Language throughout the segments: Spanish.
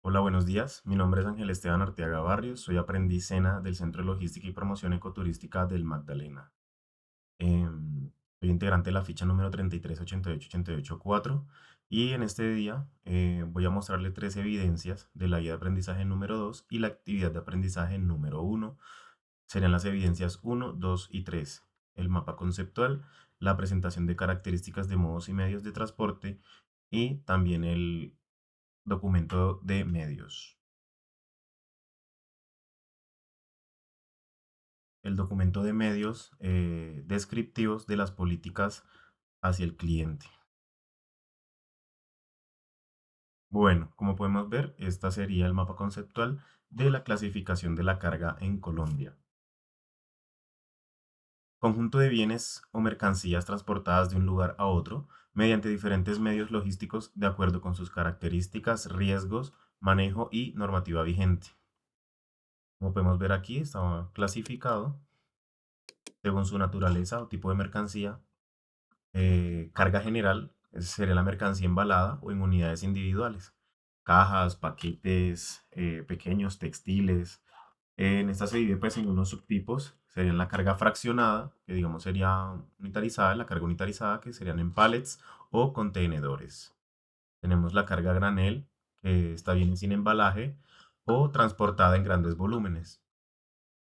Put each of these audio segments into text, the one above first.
Hola, buenos días. Mi nombre es Ángel Esteban Arteaga Barrios. Soy aprendiz SENA del Centro de Logística y Promoción Ecoturística del Magdalena. Soy integrante de la ficha número 3388884 y en este día voy a mostrarle tres evidencias de la guía de aprendizaje número 2 y la actividad de aprendizaje número uno. Serían las evidencias uno, 2 y 3. El mapa conceptual, la presentación de características de modos y medios de transporte y también el documento de medios. El documento de medios descriptivos de las políticas hacia el cliente. Bueno, como podemos ver, esta sería el mapa conceptual de la clasificación de la carga en Colombia. Conjunto de bienes o mercancías transportadas de un lugar a otro mediante diferentes medios logísticos de acuerdo con sus características, riesgos, manejo y normativa vigente. Como podemos ver aquí, está clasificado según su naturaleza o tipo de mercancía. Carga general sería la mercancía embalada o en unidades individuales. Cajas, paquetes pequeños, textiles. En esta se divide pues en unos subtipos. Serían la carga fraccionada, que digamos sería unitarizada, la carga unitarizada, que serían en pallets o contenedores. Tenemos la carga granel, que está bien sin embalaje o transportada en grandes volúmenes.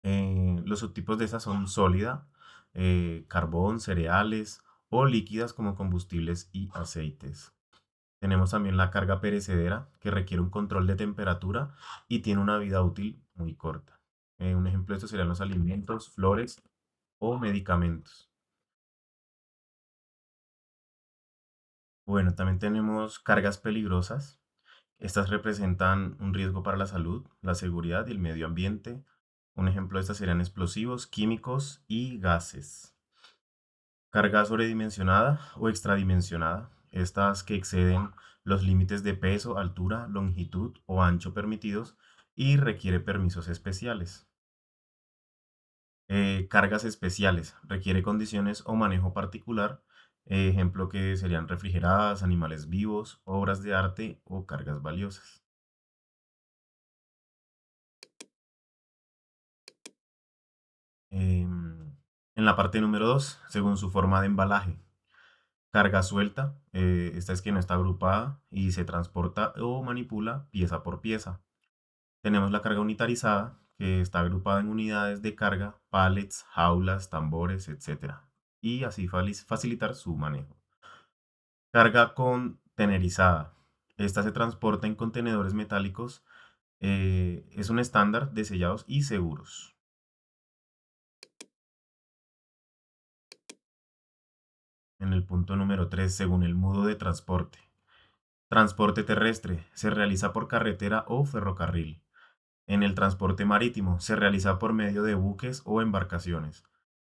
Los subtipos de esas son sólida, carbón, cereales o líquidas como combustibles y aceites. Tenemos también la carga perecedera, que requiere un control de temperatura y tiene una vida útil muy corta. Un ejemplo de esto serían los alimentos, flores o medicamentos. Bueno, también tenemos cargas peligrosas. Estas representan un riesgo para la salud, la seguridad y el medio ambiente. Un ejemplo de estas serían explosivos, químicos y gases. Carga sobredimensionada o extradimensionada, estas que exceden los límites de peso, altura, longitud o ancho permitidos y requiere permisos especiales. Cargas especiales, requiere condiciones o manejo particular, ejemplo que serían refrigeradas, animales vivos, obras de arte o cargas valiosas. Em, en la parte número 2, según su forma de embalaje. Carga suelta, esta es que no está agrupada y se transporta o manipula pieza por pieza. Tenemos la carga unitarizada, que está agrupada en unidades de carga, pallets, jaulas, tambores, etcétera, y así facilitar su manejo. Carga contenerizada. Esta se transporta en contenedores metálicos. Es un estándar de sellados y seguros. En el punto número 3, según el modo de transporte. Transporte terrestre se realiza por carretera o ferrocarril. En el transporte marítimo se realiza por medio de buques o embarcaciones.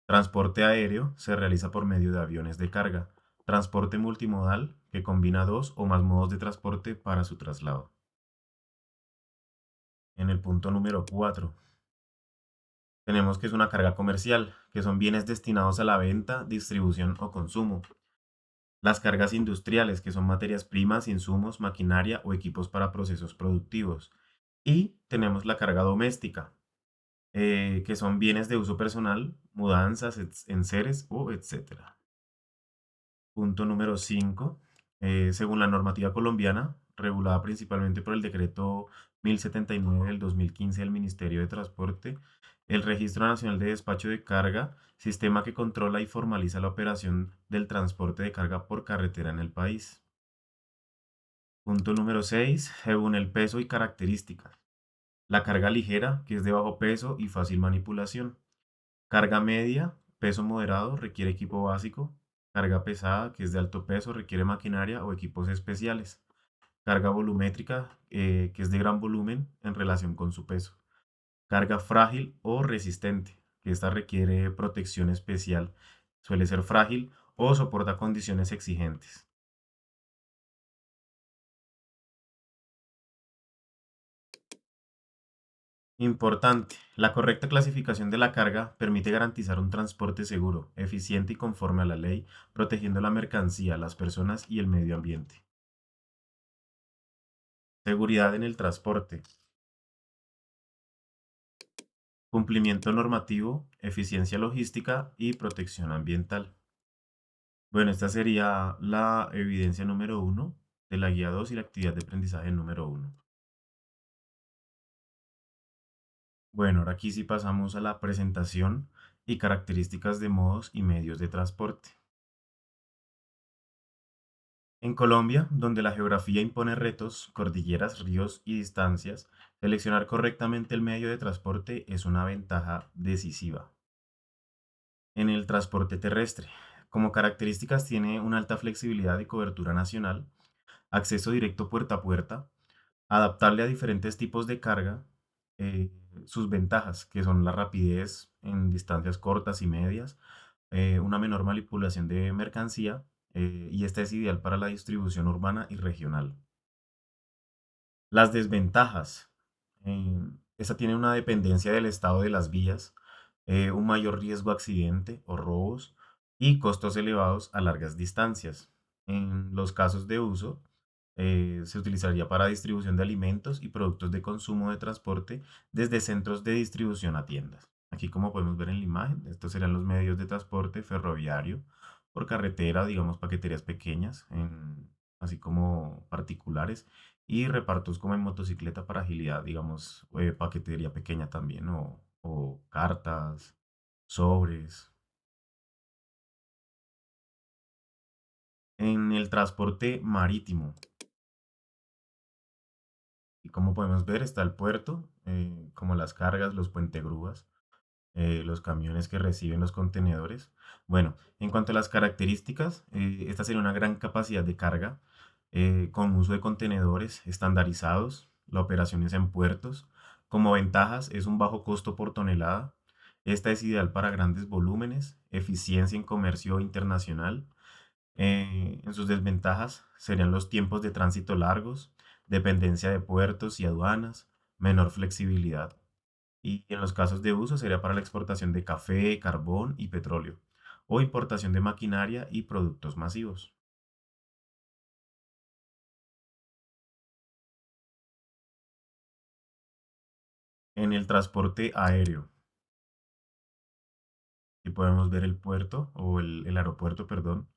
Transporte aéreo se realiza por medio de aviones de carga. Transporte multimodal que combina dos o más modos de transporte para su traslado. En el punto número 4 tenemos que es una carga comercial, que son bienes destinados a la venta, distribución o consumo. Las cargas industriales, que son materias primas, insumos, maquinaria o equipos para procesos productivos. Y tenemos la carga doméstica, que son bienes de uso personal, mudanzas, enseres o etcétera. Punto número 5. Según la normativa colombiana, regulada principalmente por el decreto 1079 del 2015 del Ministerio de Transporte, el Registro Nacional de Despacho de Carga, sistema que controla y formaliza la operación del transporte de carga por carretera en el país. Punto número 6. Según el peso y características. La carga ligera, que es de bajo peso y fácil manipulación. Carga media, peso moderado, requiere equipo básico. Carga pesada, que es de alto peso, requiere maquinaria o equipos especiales. Carga volumétrica, que es de gran volumen en relación con su peso. Carga frágil o resistente, que esta requiere protección especial. Suele ser frágil o soporta condiciones exigentes. Importante, la correcta clasificación de la carga permite garantizar un transporte seguro, eficiente y conforme a la ley, protegiendo la mercancía, las personas y el medio ambiente. Seguridad en el transporte, cumplimiento normativo, eficiencia logística y protección ambiental. Bueno, esta sería la evidencia número uno de la guía 2 y la actividad de aprendizaje número uno. Bueno, ahora aquí sí pasamos a la presentación y características de modos y medios de transporte. En Colombia, donde la geografía impone retos, cordilleras, ríos y distancias, seleccionar correctamente el medio de transporte es una ventaja decisiva. En el transporte terrestre, como características tiene una alta flexibilidad y cobertura nacional, acceso directo puerta a puerta, adaptable a diferentes tipos de carga, eh, sus ventajas, que son la rapidez en distancias cortas y medias, una menor manipulación de mercancía, y esta es ideal para la distribución urbana y regional. Las desventajas. Esta tiene una dependencia del estado de las vías, un mayor riesgo de accidente o robos y costos elevados a largas distancias. En los casos de uso, se utilizaría para distribución de alimentos y productos de consumo de transporte desde centros de distribución a tiendas. Aquí como podemos ver en la imagen, estos serían los medios de transporte ferroviario, por carretera, digamos paqueterías pequeñas, así como particulares, y repartos como en motocicleta para agilidad, digamos, paquetería pequeña también, o cartas, sobres. En el transporte marítimo, y como podemos ver, está el puerto, como las cargas, los puentegrúas, los camiones que reciben los contenedores. Bueno, en cuanto a las características, esta sería una gran capacidad de carga, con uso de contenedores estandarizados, la operación es en puertos. Como ventajas, es un bajo costo por tonelada. Esta es ideal para grandes volúmenes, eficiencia en comercio internacional. En sus desventajas serían los tiempos de tránsito largos, dependencia de puertos y aduanas, menor flexibilidad. Y en los casos de uso sería para la exportación de café, carbón y petróleo, o importación de maquinaria y productos masivos. En el transporte aéreo, y podemos ver el puerto o el aeropuerto, perdón.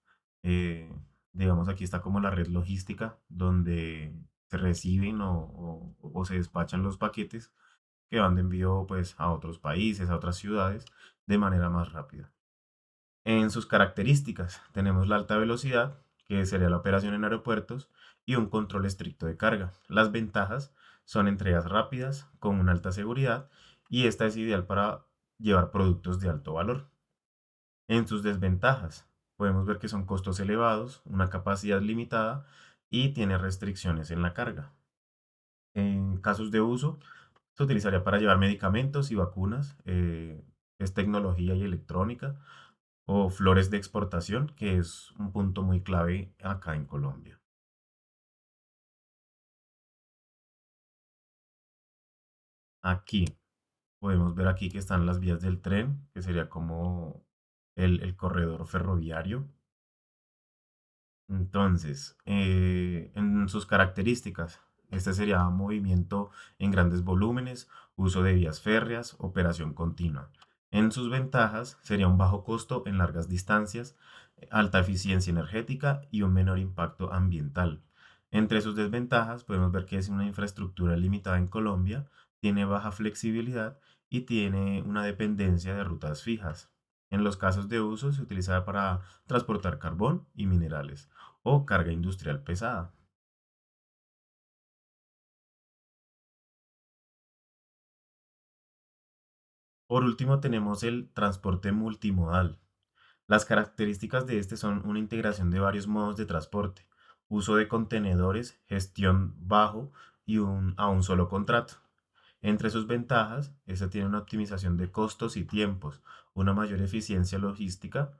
eh, digamos, aquí está como la red logística donde se reciben o se despachan los paquetes que van de envío pues a otros países, a otras ciudades, de manera más rápida. En sus características tenemos la alta velocidad, que sería la operación en aeropuertos, y un control estricto de carga. Las ventajas son entregas rápidas, con una alta seguridad, y esta es ideal para llevar productos de alto valor. En sus desventajas, podemos ver que son costos elevados, una capacidad limitada y tiene restricciones en la carga. En casos de uso, se utilizaría para llevar medicamentos y vacunas, es tecnología y electrónica, o flores de exportación, que es un punto muy clave acá en Colombia. Aquí podemos ver aquí que están las vías del tren, que sería como el corredor ferroviario. Entonces, en sus características, este sería movimiento en grandes volúmenes, uso de vías férreas, operación continua. En sus ventajas, sería un bajo costo en largas distancias, alta eficiencia energética y un menor impacto ambiental. Entre sus desventajas, podemos ver que es una infraestructura limitada en Colombia, tiene baja flexibilidad y tiene una dependencia de rutas fijas. En los casos de uso, se utiliza para transportar carbón y minerales o carga industrial pesada. Por último, tenemos el transporte multimodal. Las características de este son una integración de varios modos de transporte, uso de contenedores, gestión bajo y a un solo contrato. Entre sus ventajas, esta tiene una optimización de costos y tiempos, una mayor eficiencia logística,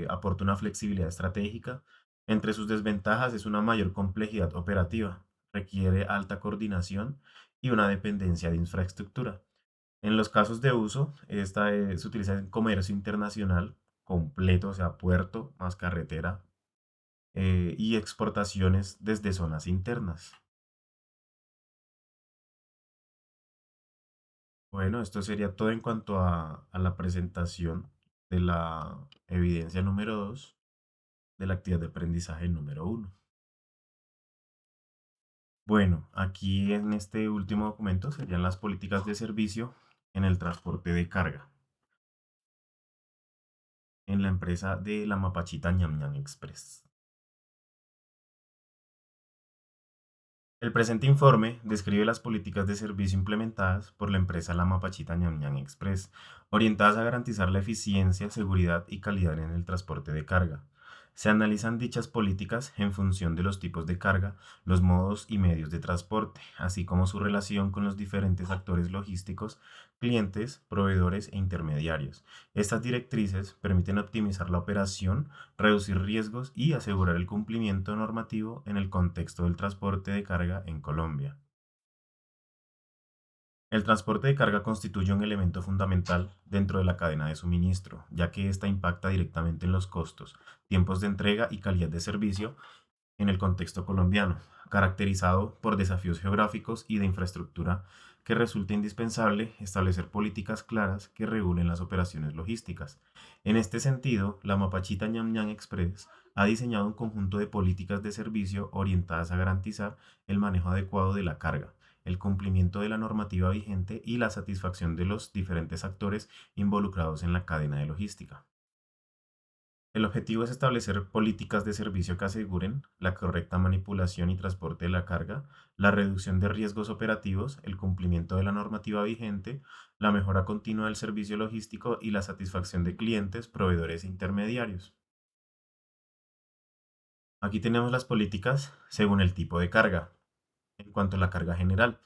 aporta una flexibilidad estratégica. Entre sus desventajas es una mayor complejidad operativa, requiere alta coordinación y una dependencia de infraestructura. En los casos de uso, esta se utiliza en comercio internacional completo, o sea, puerto más carretera, y exportaciones desde zonas internas. Bueno, esto sería todo en cuanto a la presentación de la evidencia número 2 de la actividad de aprendizaje número uno. Bueno, aquí en este último documento serían las políticas de servicio en el transporte de carga en la empresa de la Mapachita Ñam Ñam Express. El presente informe describe las políticas de servicio implementadas por la empresa La Mapachita Ñam Ñam Express, orientadas a garantizar la eficiencia, seguridad y calidad en el transporte de carga. Se analizan dichas políticas en función de los tipos de carga, los modos y medios de transporte, así como su relación con los diferentes actores logísticos, clientes, proveedores e intermediarios. Estas directrices permiten optimizar la operación, reducir riesgos y asegurar el cumplimiento normativo en el contexto del transporte de carga en Colombia. El transporte de carga constituye un elemento fundamental dentro de la cadena de suministro, ya que ésta impacta directamente en los costos, tiempos de entrega y calidad de servicio en el contexto colombiano, caracterizado por desafíos geográficos y de infraestructura, que resulta indispensable establecer políticas claras que regulen las operaciones logísticas. En este sentido, la Mapachita Ñam Ñam Express ha diseñado un conjunto de políticas de servicio orientadas a garantizar el manejo adecuado de la carga, el cumplimiento de la normativa vigente y la satisfacción de los diferentes actores involucrados en la cadena de logística. El objetivo es establecer políticas de servicio que aseguren la correcta manipulación y transporte de la carga, la reducción de riesgos operativos, el cumplimiento de la normativa vigente, la mejora continua del servicio logístico y la satisfacción de clientes, proveedores e intermediarios. Aquí tenemos las políticas según el tipo de carga. En cuanto a la carga general,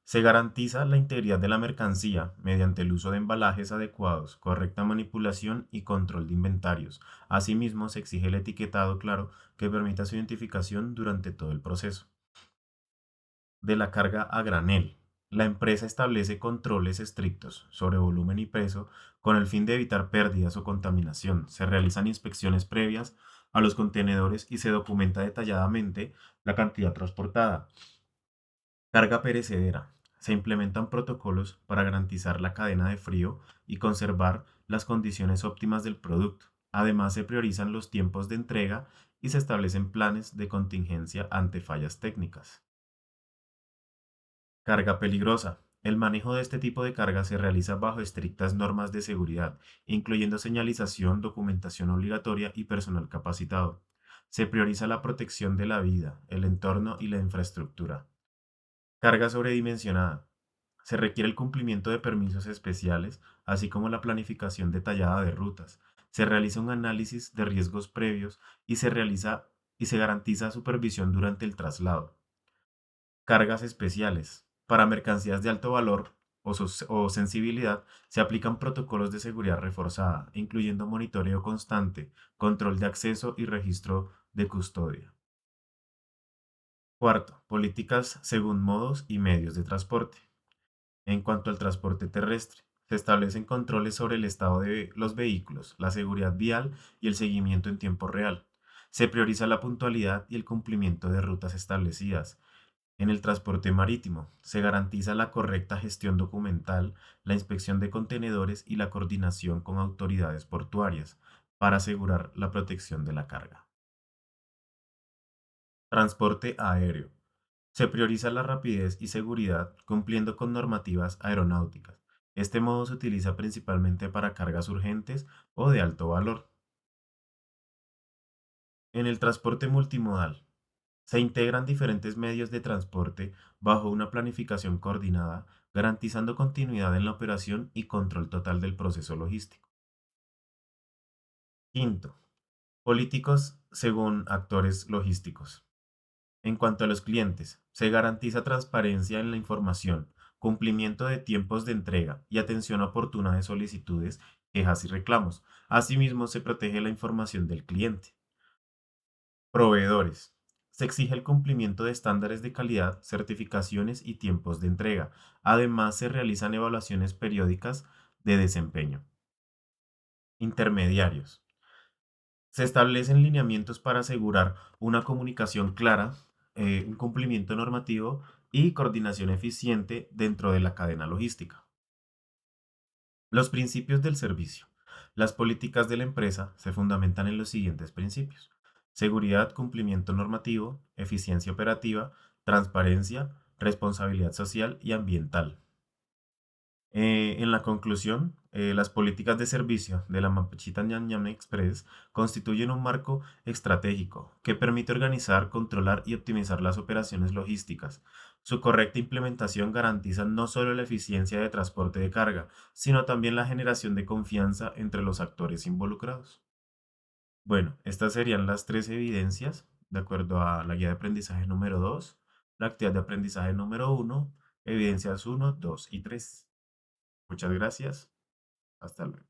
se garantiza la integridad de la mercancía mediante el uso de embalajes adecuados, correcta manipulación y control de inventarios. Asimismo, se exige el etiquetado claro que permita su identificación durante todo el proceso. De la carga a granel. La empresa establece controles estrictos sobre volumen y peso con el fin de evitar pérdidas o contaminación. Se realizan inspecciones previas a los contenedores y se documenta detalladamente la cantidad transportada. Carga perecedera. Se implementan protocolos para garantizar la cadena de frío y conservar las condiciones óptimas del producto. Además, se priorizan los tiempos de entrega y se establecen planes de contingencia ante fallas técnicas. Carga peligrosa. El manejo de este tipo de carga se realiza bajo estrictas normas de seguridad, incluyendo señalización, documentación obligatoria y personal capacitado. Se prioriza la protección de la vida, el entorno y la infraestructura. Carga sobredimensionada. Se requiere el cumplimiento de permisos especiales, así como la planificación detallada de rutas. Se realiza un análisis de riesgos previos y se garantiza supervisión durante el traslado. Cargas especiales. Para mercancías de alto valor o sensibilidad, se aplican protocolos de seguridad reforzada, incluyendo monitoreo constante, control de acceso y registro de custodia. Cuarto, políticas según modos y medios de transporte. En cuanto al transporte terrestre, se establecen controles sobre el estado de los vehículos, la seguridad vial y el seguimiento en tiempo real. Se prioriza la puntualidad y el cumplimiento de rutas establecidas. En el transporte marítimo, se garantiza la correcta gestión documental, la inspección de contenedores y la coordinación con autoridades portuarias para asegurar la protección de la carga. Transporte aéreo. Se prioriza la rapidez y seguridad cumpliendo con normativas aeronáuticas. Este modo se utiliza principalmente para cargas urgentes o de alto valor. En el transporte multimodal, se integran diferentes medios de transporte bajo una planificación coordinada, garantizando continuidad en la operación y control total del proceso logístico. Quinto, políticos según actores logísticos. En cuanto a los clientes, se garantiza transparencia en la información, cumplimiento de tiempos de entrega y atención oportuna de solicitudes, quejas y reclamos. Asimismo, se protege la información del cliente. Proveedores. Se exige el cumplimiento de estándares de calidad, certificaciones y tiempos de entrega. Además, se realizan evaluaciones periódicas de desempeño. Intermediarios. Se establecen lineamientos para asegurar una comunicación clara, un cumplimiento normativo y coordinación eficiente dentro de la cadena logística. Los principios del servicio. Las políticas de la empresa se fundamentan en los siguientes principios: seguridad, cumplimiento normativo, eficiencia operativa, transparencia, responsabilidad social y ambiental. En la conclusión, las políticas de servicio de la Mapachita Ñam Express constituyen un marco estratégico que permite organizar, controlar y optimizar las operaciones logísticas. Su correcta implementación garantiza no solo la eficiencia de transporte de carga, sino también la generación de confianza entre los actores involucrados. Bueno, estas serían las tres evidencias de acuerdo a la guía de aprendizaje número 2, la actividad de aprendizaje número 1, evidencias 1, 2 y 3. Muchas gracias. Hasta luego.